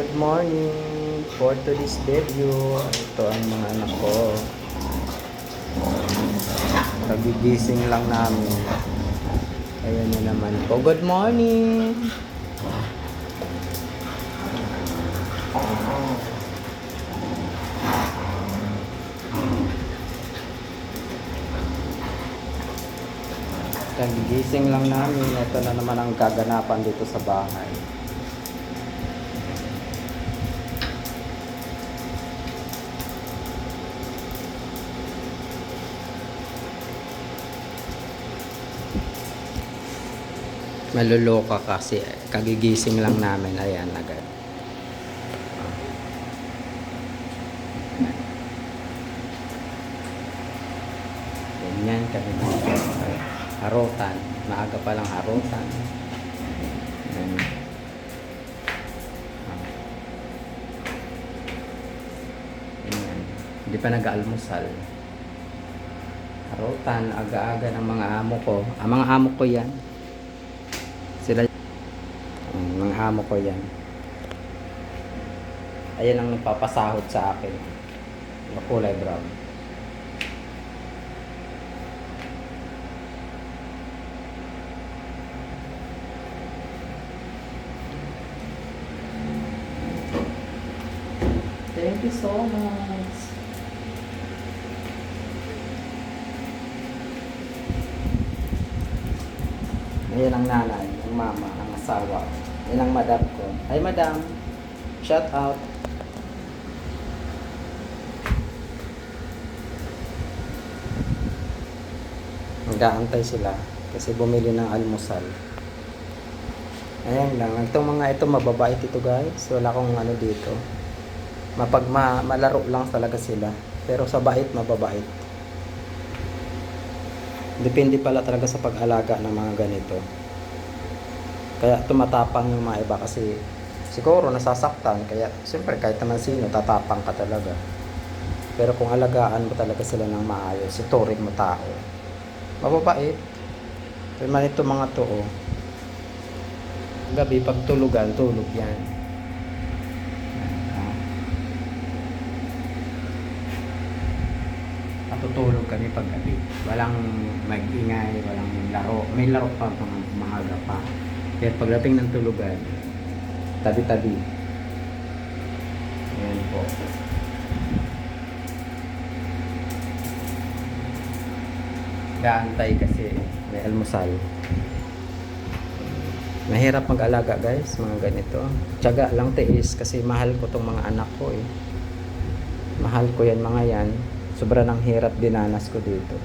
Good morning for today's video. Ito ang mga anak ko. Kagigising lang namin. Ayan na naman po. Good morning. Kagigising lang namin. Ito na naman ang kaganapan dito sa bahay. Maluloka kasi kagigising lang namin. Ayan agad. Ganyan kami harutan. Maaga pa lang harutan. Ayan. Ayan. Hindi pa nag-almusal. Harutan, aga-aga ng mga amo ko. Ang mga amo ko yan. Sila mga amo ko yan. Ayan ang nagpapasahod sa akin. Kulay brown. Thank you so much. Ayan ang nanay, ang mama, ang asawa. Ayan ang madam ko. Hi madam, shout out. Nag-aantay sila kasi bumili ng almusal. Ayan lang, itong mga ito mababait ito guys. Wala akong ano dito. Malaro lang talaga sila. Pero sa bait, mababait. Depende pala talaga sa pag-alaga ng mga ganito. Kaya tumatapang yung mga iba kasi siguro nasasaktan. Kaya siyempre kahit naman sino, tatapang ka talaga. Pero kung alagaan mo talaga sila ng maayos, ituring mo tao, mababait. Kaya man ito mga to, oh. Gabi pag tulugan, tulog yan. Tutulog kami pag gabi. Walang mag-ingay, walang laro. May laro pa mga maaga pa. Kaya pagdating ng tulugan, tabi-tabi. Ayan po. Gaantay kasi may almusal. Mahirap mag-alaga guys, mga ganito. Tiyaga lang, tiis kasi mahal ko tong mga anak ko eh. Mahal ko yan mga yan. Sobra ng hirap dinanas ko dito.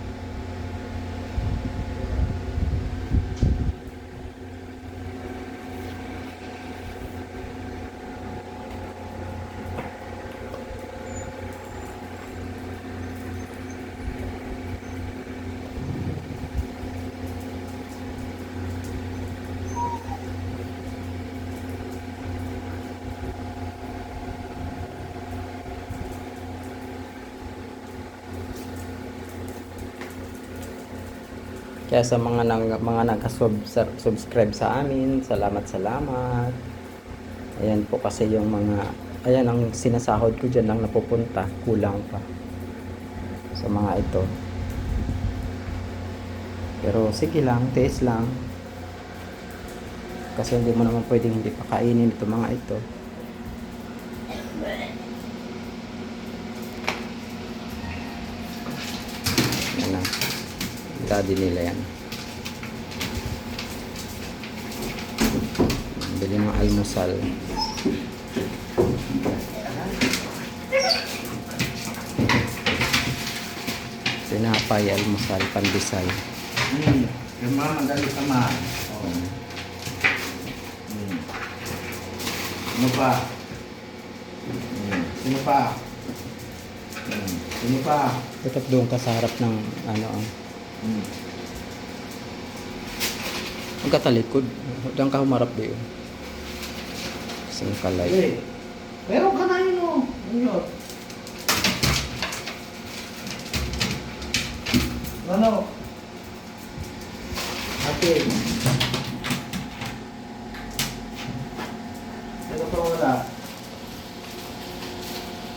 Kaya sa mga nag-subscribe sa amin, salamat. Ayan po kasi yung mga, ayan ang sinasahod ko dyan lang napupunta, kulang pa sa mga ito. Pero sige lang, taste lang. Kasi hindi mo naman pwedeng hindi pakainin ito mga ito. Yan na. Daddy nila yan. Bili ng almusal. Sinapay, almusal, pandesal. Yung mga magalit naman. Sino pa? Sino pa? Sino pa? Dapat doon ka sa harap ng ano. Huwag ka talikod. Diyan ka humarap din. Sing kalay. Hey, meron ka na yun o. Ano? Ate. Ito pa wala.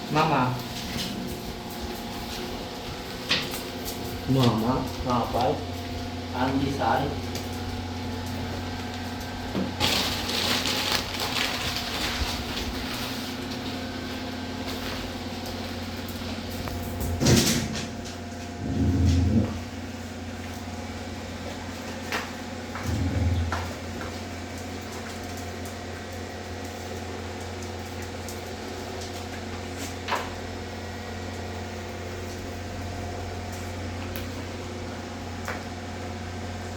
Mama. Mama. Kapal. Andy Sal.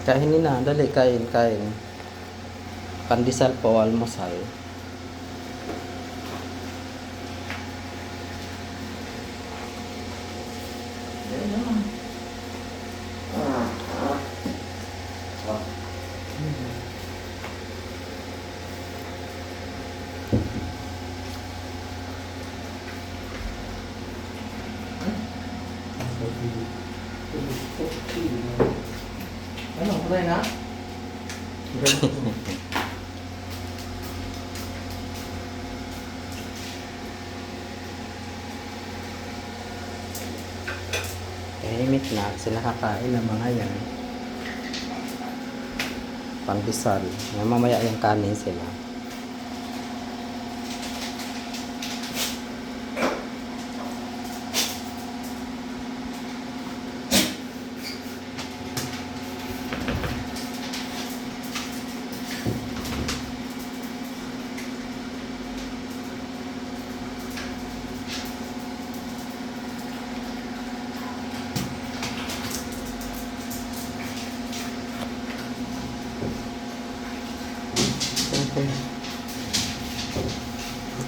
Kainin na, dali, kain, kain. Pandesal po, almusal. Yan naman. Ano, kulay na? Tahimik na kasi nakakain ng mga yan. Pandesal. Mamaya yung kanin sila.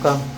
Okay.